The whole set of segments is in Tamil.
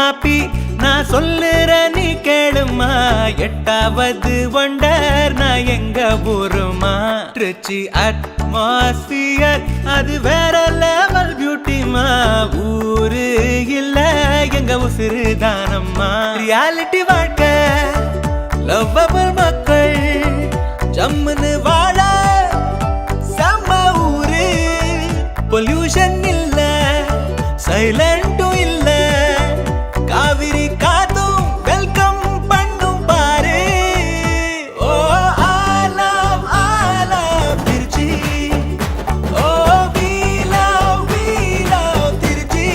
காப்பி நான் சொல்லுற நீ கேளுமா 8வது ஒண்டர் நான் எங்க ஊருமா ட்ரிச்சி அட்மாஸ்பியர் அது வேற லெவல் பியூட்டிமா ஊரு இல்ல எங்க உசுறு தானம்மா ரியாலிட்டி வாழ்க்கை லவ்வபிள் மக்கள் ஜம்முன்னு வாழ செம்ம ஊரு பொல்யூஷன் இல்ல சைலண்டும் இல்ல காவிரி காத்தும் வெல்கம் பண்ணும் பாரு ஓ ஆலம் திருச்சி ஓ we love Trichy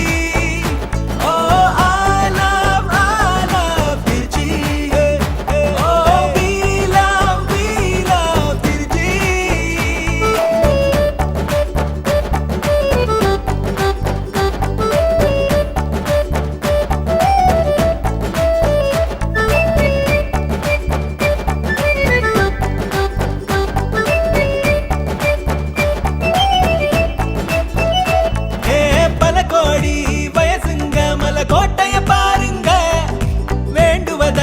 O Alam Trichy O we love Trichy பல கோடி வயசுங்க மலக்கோட்டைய பாருங்க வேண்டுவத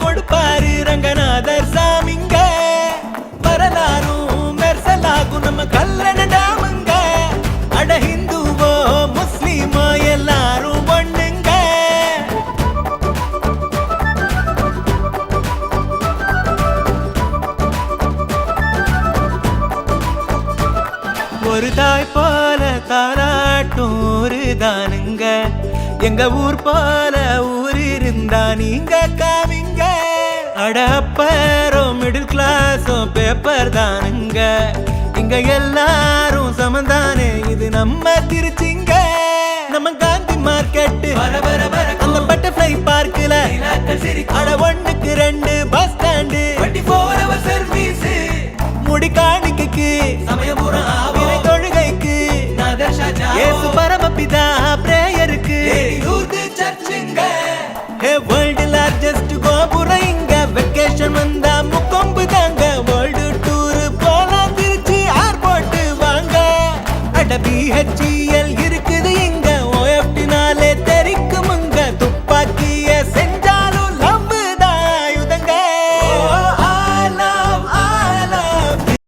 கொடுப்பாரு ரங்கநாதர் சாமிங்க வரலாறும் மெர்சலாகும் நம்ம கல்லண டாமுங்க அட ஹிந்துவோ முஸ்லிமோ எல்லாரும் ஒண்ணுங்க ஒரு தாய் போல தாராட்டும் ஊரு தானுங்க எங்க ஊர் போல ஊர் இருந்தா நீங்க காமிங்க அட அப்பரோ மிடில் கிளாஸும் பேப்பர் தானுங்க இங்க எல்லாரும் சமந்தானே இது நம்ம திருச்சிங்க நம்ம காந்தி மார்க்கெட் அந்த பட்டர்ஃப்ளை பார்க்கல அட 1க்கு 2 பஸ்